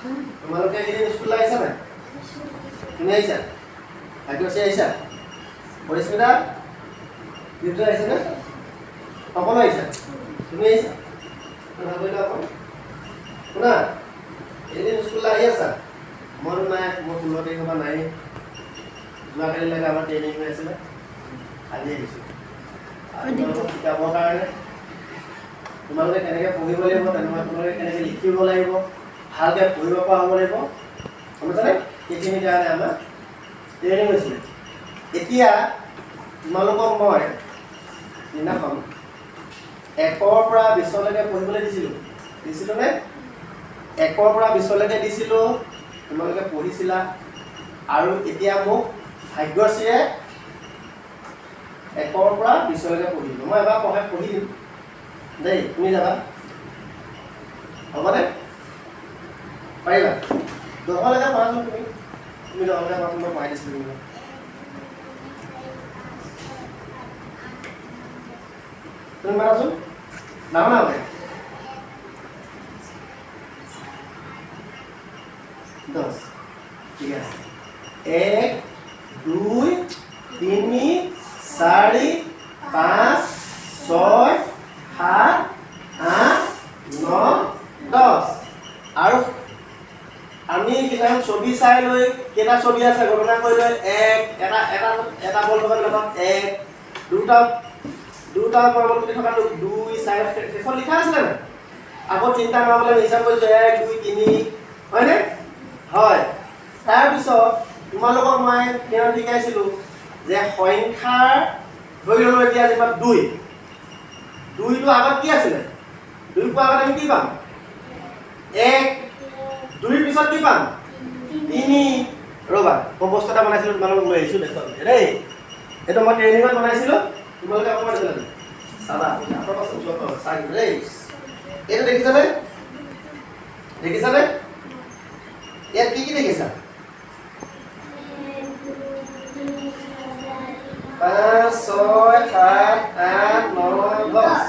তোমালোকে এদিন স্কুল আহিছা নাই? তুমি আহিছা? ভাগ্যশ্ৰী আহিছা? পৰিস্মিতা দিনটো আহিছে নে? সকলো আহিছা? তুমি আহিছা? ভাল কৰিলা অকণ শুনা, এদিন স্কুললৈ আহি আছা? মইতো নাই, মোৰ 16 তাৰিখৰ পৰা নাই। যোৱাকালিলৈকে আমাৰ ট্ৰেইনিং হৈ আছিলে, আজি আহিছোঁ তোমালোকক শিকাবৰ কাৰণে। তোমালোকে কেনেকৈ পঢ়িব লাগিব, তোমালোকে কেনেকৈ লিখিব লাগিব, ভালকৈ পঢ়িব পৰা হ'ব লাগিব, গম সেইখিনিৰ কাৰণে আমাৰ ট্ৰেইনিং হৈছিলে। এতিয়া তোমালোকক মই দিনাখন 1ৰ পৰা 20লৈকে পঢ়িবলৈ দিছিলোঁ নে? 1ৰ পৰা 20লৈকে দিছিলোঁ, তোমালোকে পঢ়িছিলা। আৰু এতিয়া মোক ভাগ্যশ্ৰীয়ে 1ৰ পৰা 20লৈকে পঢ়িব। মই এবাৰ পঢ়ি দিম দেই, তুমি যাবা হ'বনে? পাৰিবা? 10লৈকে পঢ়াচোন তুমি 10লৈকে পঢ়াচোন, মই পঢ়াই দিছিলোঁ কিন্তু তুমি পঢ়াচোন ডাঙৰ ডাঙৰকে 10 ঠিক আছে। 1 2 3 4 5 6 7 8 9 10 আৰু আমি কিমান ছবি চাই লৈ কেইটা ছবি আছে গণনা কৰি লৈ এটা বল থকা লগত 1 দুটা মাৰ্বল বুলি থকা 2 4 এখন লিখা আছিলে না? আকৌ 3টা মাৰ্বল হিচাপ কৰিছো 1 2 3 হয়নে? হয়। তাৰপিছত তোমালোকক মই কেনে শিকাইছিলোঁ যে সংখ্যাৰ ধৰি ল'লো এতিয়া যেনিবা 2টো আগত কি আছিলে? 2 আগত আমি কি পাম? 1 2ৰ পিছত কি পাম? 3 ৰ'বা মই বস্তু এটা বনাইছিলোঁ তোমালোকক লৈ আহিছোঁ দেখুৱাম দেই। এইটো মই ট্ৰেইনিঙত বনাইছিলোঁ, তোমালোকে অকণমান চাবা চাই দেই। এইটো দেখিছানে? ইয়াত কি কি দেখিছা? 5 6 7 8 9 10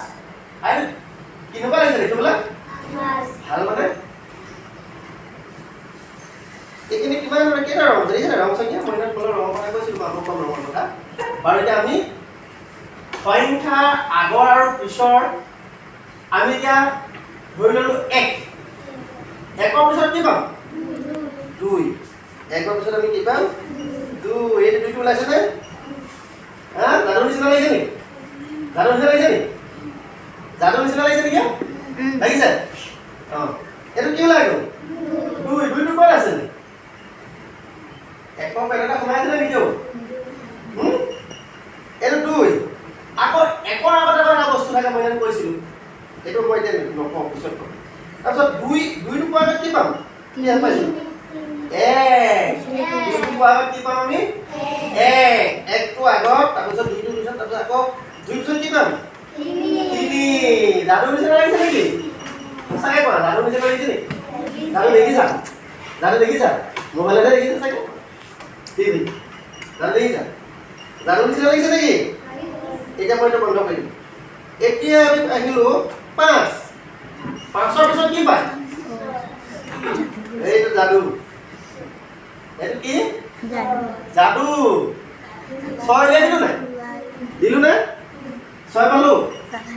আৰু কেনেকুৱা লাগিছে দেখিবলৈ? ভাল মানে এইখিনি কিমান কেইটা ৰং দেখিছে? ৰং সংখ্যা মই ৰঙৰ কথা কৈছিলোঁ, মই কম ৰঙৰ কথা। বাৰু এতিয়া আমি সংখ্যা আগৰ আৰু পিছৰ আমি এতিয়া ধৰি ল'লো 1 1ৰ পিছত কি পাম? 2 1ৰ পিছত আমি কি পাম? 2 এই 2টো ওলাইছে নে? যাদু নিচিনা লাগিছে নেকি? যাদু নিচিনা লাগিছে নেকি? লাগিছে? এইটো কি ওলাই গ'ল? 2টো ক'ত আছে? 1ৰ পেটতে সোমাই আছিলে নেকি? এইটো 2 আকৌ 1ৰ আগতে এটা বস্তু থাকে মই যেন কৈছিলোঁ, এইটো মই এতিয়া নকওঁ, পিছত কম। তাৰপিছত 2টো পোৱাৰ আগত কি পাম? কি পাইছোঁ? 1 2টো পোৱাৰ আগত কি পাম আমি? 1টো আগত, তাৰপিছত 2টো পিছত, তাৰপিছত আকৌ 2ৰ পিছত কি পাম? 3 যাদু নিচিনা লাগিছে নেকি? সঁচাকে কোৱা, যাদু নিচিনা লাগিছে নেকি? যাদু দেখিছা? মোবাইলতে দেখিছা চাগে? যাদু দেখিছা? যাদু নিচিনা লাগিছে নেকি? এতিয়া মই এইটো বন্ধ কৰি দিম। এতিয়া আমি আহিলোঁ 5ৰ পিছত কি পায়? এইটো যাদু। এইটো কি? যাদু। 6 উলিয়াই দিলো নে? 6 পালো।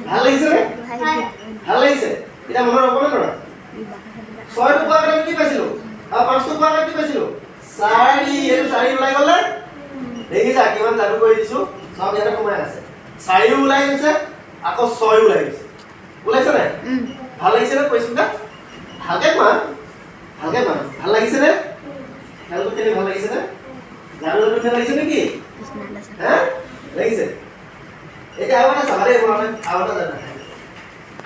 ভাল লাগিছে নে? ভাল লাগিছে। এতিয়া মনত ৰ'বনে নৰয়? 6টো পোৱাৰ আগত কি পাইছিলোঁ? আৰু 5টো পোৱাৰ আগত কি পাইছিলোঁ? 4 এইটো 4 ওলাই গ'লে দেখিছা কিমান যাদু কৰি দিছোঁ? চব ইয়াতে সোমাই আছে। 4 ওলাই গৈছে, আকৌ 6 ওলাই গৈছে। ওলাইছে নাই? ভাল লাগিছে নে পৰিস্মিতা? ভালকে কোৱা। ভাল লাগিছে নে? খেলটো খেলি ভাল লাগিছে নে? যাদু লাগিছে নেকি? লাগিছে? এতিয়া আৰু এটা চাবা দেই, আৰু এটা জানা।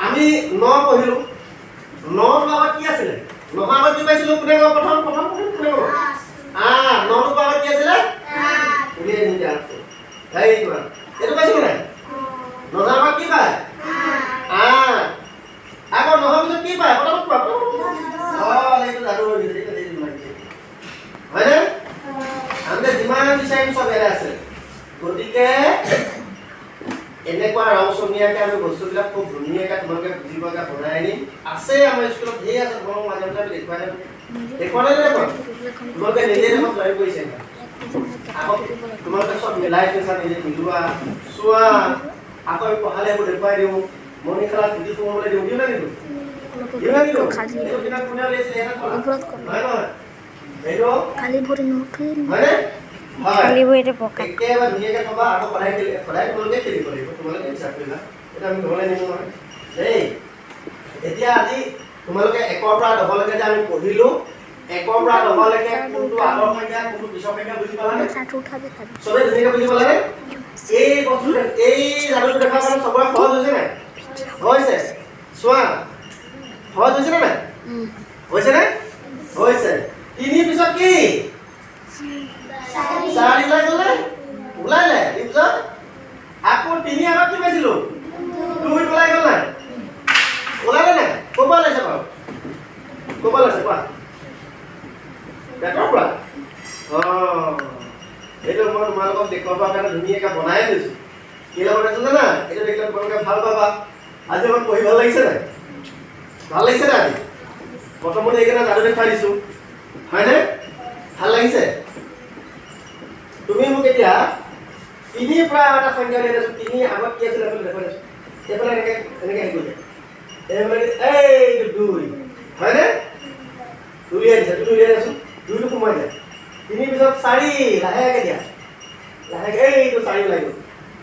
আমি 9 পঢ়িলোঁ। 9ৰ আগত কি আছিলে? 9ৰ আগত কি পাইছিলোঁ? কোনে ক'ব? প্ৰথম কোনে ক'ব? 8 9ৰ আগত কি আছিলে? উলিয়াই দিম এতিয়া। এইটো পাইছিলোঁ নাই? 9ৰ আগত কি পায়? 8 আকৌ 9ৰ পিছত কি পায়? প্ৰথমত কোৱা। এইটো যাদু হৈ গৈছে। হয়নে? আমি যিমান বিচাৰিম চব ইয়াতে আছে। গতিকে এনেকুৱা ৰং চঙীয়া ধুনীয়াকৈ আমি বস্তুবিলাক খুব ধুনীয়াকৈ তোমালোকে বুজি পোৱাকৈ বনাই আনিম আছে আমাৰ স্কুলত ধেৰ আছে তোমালোক মাজে মাজে আমি দেখুৱাই থাকোঁ দেখুৱাই তোমালোকে নিজে দেখোন জইন কৰিছে আকৌ তোমালোকে চব মিলাই থৈছা নিজে মিলোৱা চোৱা আকৌ আমি পঢ়ালে এইবোৰ দেখুৱাই দিওঁ মণি খেলাত ধুতি সোমাবলৈ দিওঁ দিওঁ নে নিদিওঁ কালি ভৰি নুঠে হয়নে কালি ভৰিতে পকা একেবাৰে ধুনীয়াকৈ থবা আকৌ সদায় তোমালোকে খেলিব লাগিব তোমালোকে হিচাপ কৰিবা এটা আমি ঘৰলৈ নিওঁ নহয় দেই এতিয়া আজি তোমালোকে 1ৰ পৰা 10লৈকে যে আমি পঢ়িলোঁ 1ৰ পৰা 10লৈকে কোনটো আগৰ সংখ্যা কোনটো পিছৰ সংখ্যা বুজি পালানে চবেই ধুনীয়াকৈ বুজি পালানে এই বস্তুটো এই যাদুটো দেখাৰ কাৰণে চবৰে সহজ হৈছে নাই হৈছে চোৱা সহজ হৈছে নে নাই হৈছেনে হৈছে 3 পিছত কি 4 ওলাই গ'লে ওলালে পিছত আকৌ 3 আগত কি পাইছিলোঁ 2 ওলাই গ'ল নাই ওলালে নাই ক'ৰ পৰা ওলাইছে বাৰু ক'ৰ পৰা ওলাইছে কোৱা পেটৰ পৰা এইটো মই তোমালোকক দেখুৱাবৰ কাৰণে ধুনীয়াকৈ বনাই লৈছোঁ কি বনাইছোঁ জানা এইটো দেখিলে তোমালোকে ভাল পাবা আজি আমাক পঢ়ি ভাল লাগিছে নাই ভাল লাগিছে নাই আজি প্ৰথমতে এইকেইটা যাদু দেখুৱাই দিছোঁ হয়নে ভাল লাগিছে তুমি মোক এতিয়া 3 পৰা এটা সংখ্যা দি দিছোঁ 3 আগত কি আছিলে বুলি দেখুৱাই দিছোঁ এইফালে এনেকৈ হেৰি কৰিলে এইফালে এইটো 2 হয়নে 2 উলিয়াই দিছে 2 উলিয়াই দিছোঁ 2টো সোমাই যায় 3 পিছত 4 লাহেকৈ দিয়া লাহেকৈ এইটো 4 ওলাই গ'ল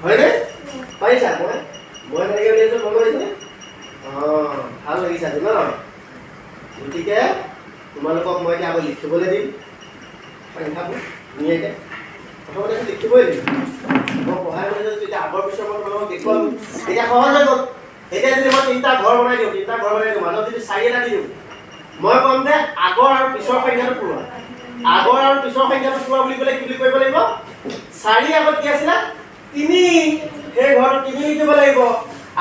হয়নে পাৰিছা মই তেনেকৈ উলিয়াইছোঁ মন কৰিছেনে ভাল লাগিছে আজি ন গতিকে তোমালোকক মই এতিয়া আকৌ লিখিবলৈ দিম সংখ্যাবোৰ ধুনীয়াকৈ প্ৰথমতে লিখিবই দিম মই পঢ়াই কৰিছোঁ তেতিয়া আগৰ পিছৰ মই তোমালোকক দেখুৱালোঁ এতিয়া সহজ হৈ গ'ল এতিয়া যদি মই 3টা ঘৰ বনাই দিওঁ মাজত যদি 4 এটা দি দিওঁ মই ক'ম যে আগৰ আৰু পিছৰ সংখ্যাটো পুৰোৱা আগৰ আৰু পিছৰ সংখ্যাটো পুৰোৱা বুলি ক'লে কি বুলি কৰিব লাগিব 4 আগত কি আছিলে 3 সেই ঘৰটো 3 লিখিব লাগিব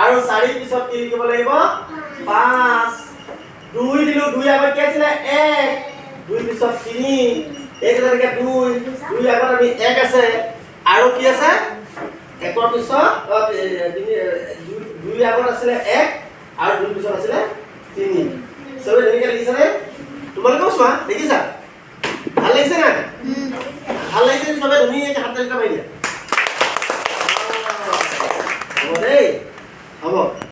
আৰু 4 পিছত কি লিখিব লাগিব 5 2 দিলোঁ 2 আগত কি আছিলে 1 2 পিছত 3 এই যেনেকৈ 2 আগত আমি 1 আছে আৰু কি আছে 1ৰ পিছত 2 আগত আছিলে 1 আৰু 2 পিছত আছিলে 3 চবে ধুনীয়াকৈ লিখিছেনে তোমালোকেও চোৱা দেখিছা